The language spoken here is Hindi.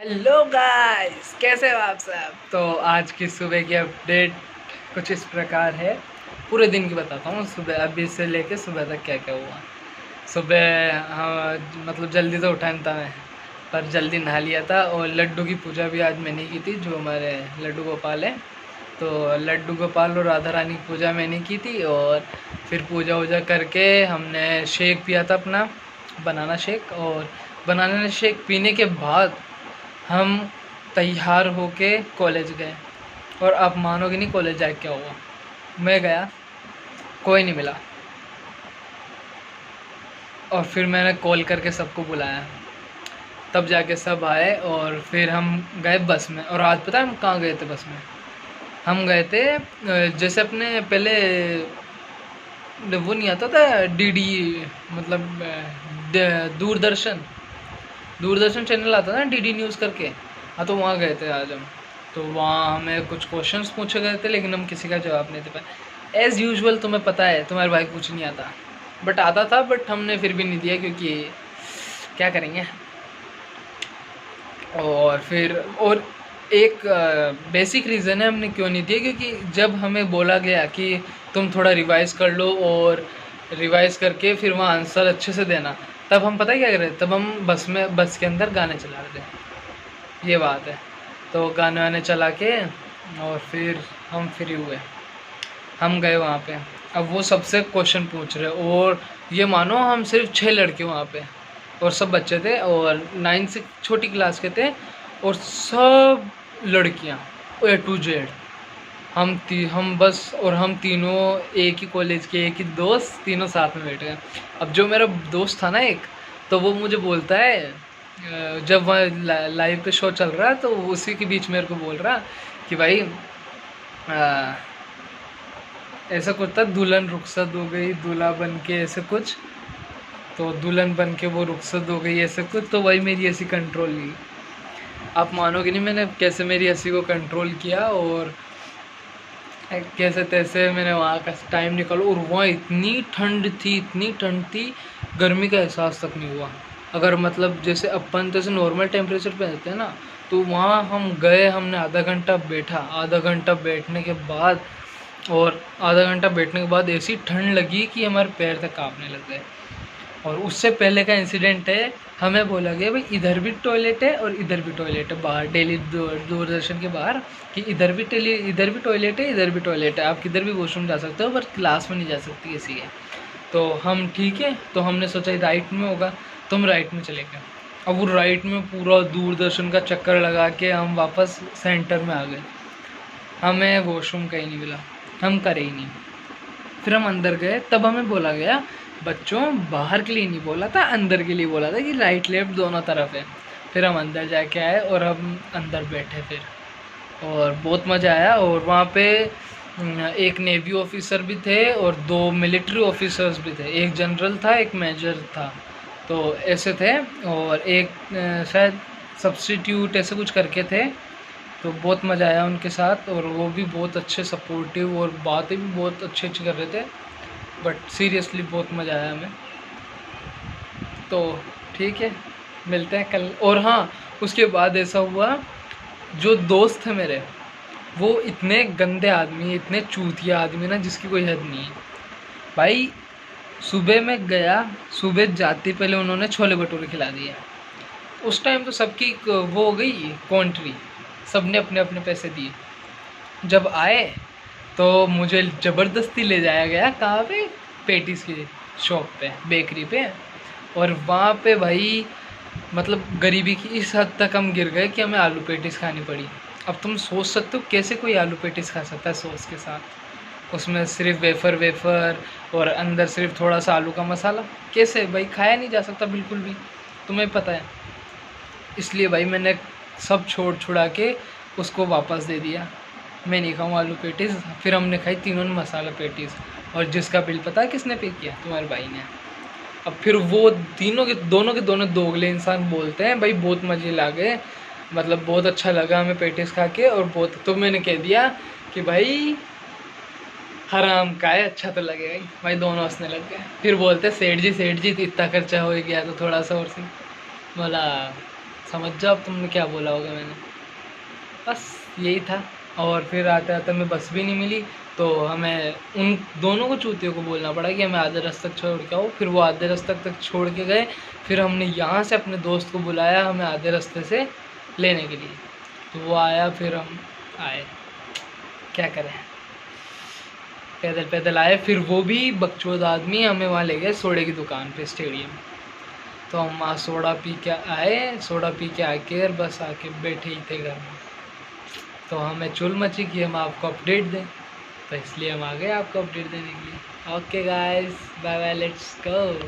हेलो गाइस, कैसे हो आप सब। तो आज की सुबह की अपडेट कुछ इस प्रकार है। पूरे दिन की बताता हूँ, सुबह अभी से लेके सुबह तक क्या क्या हुआ। सुबह हाँ, मतलब जल्दी तो उठा नहीं था मैं, पर जल्दी नहा लिया था। और लड्डू की पूजा भी आज मैंने की थी, जो हमारे लड्डू गोपाल है। तो लड्डू गोपाल और राधा रानी की पूजा मैंने की थी। और फिर पूजा वूजा करके हमने शेक पिया था अपना, बनाना शेक। और बनाना शेक पीने के बाद हम तैयार होके कॉलेज गए। और आप मानोगे नहीं कॉलेज जाके क्या हुआ। मैं गया, कोई नहीं मिला। और फिर मैंने कॉल करके सबको बुलाया, तब जाके सब आए। और फिर हम गए बस में। और आज पता है हम कहाँ गए थे बस में। हम गए थे जैसे अपने पहले वो नहीं आता था डीडी, मतलब दूरदर्शन दूरदर्शन चैनल आता था ना, डीडी न्यूज़ करके। हाँ, तो वहाँ गए थे आज हम। तो वहाँ हमें कुछ क्वेश्चंस पूछे गए थे, लेकिन हम किसी का जवाब नहीं दे पाए। एज़ यूजुअल, तुम्हें पता है तुम्हारे भाई को कुछ नहीं आता, बट आता था, बट हमने फिर भी नहीं दिया, क्योंकि क्या करेंगे। और फिर और एक बेसिक रीज़न है हमने क्यों नहीं दिया, क्योंकि जब हमें बोला गया कि तुम थोड़ा रिवाइज़ कर लो और रिवाइज़ करके फिर वहाँ आंसर अच्छे से देना, तब हम पता है क्या कर रहे थे। तब हम बस के अंदर गाने चला रहे थे, ये बात है। तो गाने वाने चला के और फिर हम फ्री हुए, हम गए वहाँ पे। अब वो सबसे क्वेश्चन पूछ रहे, और ये मानो हम सिर्फ 6 लड़के वहाँ पे, और सब बच्चे थे, और 9 से छोटी क्लास के थे, और सब लड़कियाँ A to Z। हम बस, और हम तीनों एक ही कॉलेज के, एक ही दोस्त, तीनों साथ में बैठ गए। अब जो मेरा दोस्त था ना एक, तो वो मुझे बोलता है जब वहाँ लाइव पे शो चल रहा है, तो उसी के बीच मेरे को बोल रहा कि भाई ऐसा कुछ था, दुल्हन रुखसत हो गई दूल्हा बन के, ऐसे कुछ। तो दुल्हन बन के वो रुखसत हो गई, ऐसे कुछ। तो वही मेरी हंसी कंट्रोल ली। आप मानोगे नहीं मैंने कैसे मेरी हंसी को कंट्रोल किया, और कैसे तैसे मैंने वहाँ का टाइम निकाला। और वहाँ इतनी ठंड थी, इतनी ठंड थी, गर्मी का एहसास तक नहीं हुआ। अगर मतलब जैसे अपन जैसे नॉर्मल टेम्परेचर पे रहते हैं ना, तो वहाँ हम गए, हमने आधा घंटा बैठा। आधा घंटा बैठने के बाद, और आधा घंटा बैठने के बाद ऐसी ठंड लगी कि हमारे पैर तक कांपने लग गए। और उससे पहले का इंसिडेंट है, हमें बोला गया भाई इधर भी टॉयलेट है और इधर भी टॉयलेट है, बाहर डेली दूरदर्शन के बाहर, कि इधर भी टॉयलेट है, इधर भी टॉयलेट है, आप किधर भी वॉशरूम जा सकते हो, पर क्लास में नहीं जा सकती किसी के। तो हम ठीक है, तो हमने सोचा राइट में होगा, तो हम राइट में चले गए। अब वो राइट में पूरा दूरदर्शन का चक्कर लगा के हम वापस सेंटर में आ गए। हमें वॉशरूम कहीं नहीं मिला, हम करे ही नहीं। फिर हम अंदर गए, तब हमें बोला गया बच्चों, बाहर के लिए नहीं बोला था, अंदर के लिए बोला था, कि राइट लेफ्ट दोनों तरफ है। फिर हम अंदर जाके आए, और हम अंदर बैठे फिर, और बहुत मज़ा आया। और वहाँ पे एक नेवी ऑफिसर भी थे, और 2 मिलिट्री ऑफिसर्स भी थे, एक जनरल था, एक मेजर था। तो ऐसे थे, और एक शायद सब्स्टिट्यूट ऐसे कुछ करके थे। तो बहुत मज़ा आया उनके साथ, और वो भी बहुत अच्छे सपोर्टिव, और बातें भी बहुत अच्छी अच्छी कर रहे थे। बट सीरियसली बहुत मज़ा आया हमें। तो ठीक है, मिलते हैं कल। और हाँ, उसके बाद ऐसा हुआ, जो दोस्त थे मेरे, वो इतने गंदे आदमी, इतने चूतिया आदमी ना, जिसकी कोई हद नहीं है भाई। सुबह मैं गया, सुबह जाते पहले उन्होंने छोले भटूरे खिला दिए। उस टाइम तो सबकी वो हो गई कॉन्ट्री, सबने अपने अपने पैसे दिए। जब आए तो मुझे ज़बरदस्ती ले जाया गया, कहाँ पे, पेटीज़ की शॉप पे, बेकरी पे। और वहाँ पे भाई, मतलब गरीबी की इस हद तक हम गिर गए कि हमें आलू पेटीज़ खानी पड़ी। अब तुम सोच सकते हो कैसे कोई आलू पेटीज़ खा सकता है सॉस के साथ, उसमें सिर्फ वेफ़र वेफ़र, और अंदर सिर्फ थोड़ा सा आलू का मसाला। कैसे भाई, खाया नहीं जा सकता बिल्कुल भी, तुम्हें पता है। इसलिए भाई मैंने सब छोड़ छुड़ा के उसको वापस दे दिया, मैं नहीं खाऊँ आलू पेटीज़। फिर हमने खाई तीनों ने मसाला पेटीज़, और जिसका बिल पता है किसने पे किया, तुम्हारे भाई ने। अब फिर वो दोनों के दोनों दोगले इंसान बोलते हैं भाई बहुत मज़े ला गए, मतलब बहुत अच्छा लगा हमें पेटीज़ खा के, और बहुत। तो मैंने कह दिया कि भाई हराम का है, अच्छा तो लगेगा ही भाई। दोनों हंसने लग गए। फिर बोलते सेठ जी इतना खर्चा हो गया, तो थोड़ा सा और सी। बोला समझ जाओ अब तुमने क्या बोला होगा मैंने। बस यही था। और फिर आते आते हमें बस भी नहीं मिली, तो हमें उन दोनों को चूतियों को बोलना पड़ा कि हमें आधे रास्ते तक छोड़ के आओ। फिर वो आधे रास्ते तक छोड़ के गए। फिर हमने यहाँ से अपने दोस्त को बुलाया हमें आधे रास्ते से लेने के लिए, तो वो आया, फिर हम आए। क्या करें, पैदल पैदल आए। फिर वो भी बकचोद आदमी हमें वहाँ ले गए सोडे की दुकान पे स्टेडियम। तो हम वहाँ सोडा पी के आए, सोडा पी के आके बस आके बैठे ही थे घर में। तो हमें चुल मची कि हम आपको अपडेट दें, तो इसलिए हम आ गए आपको अपडेट देने के लिए। Okay guys, bye bye, let's go.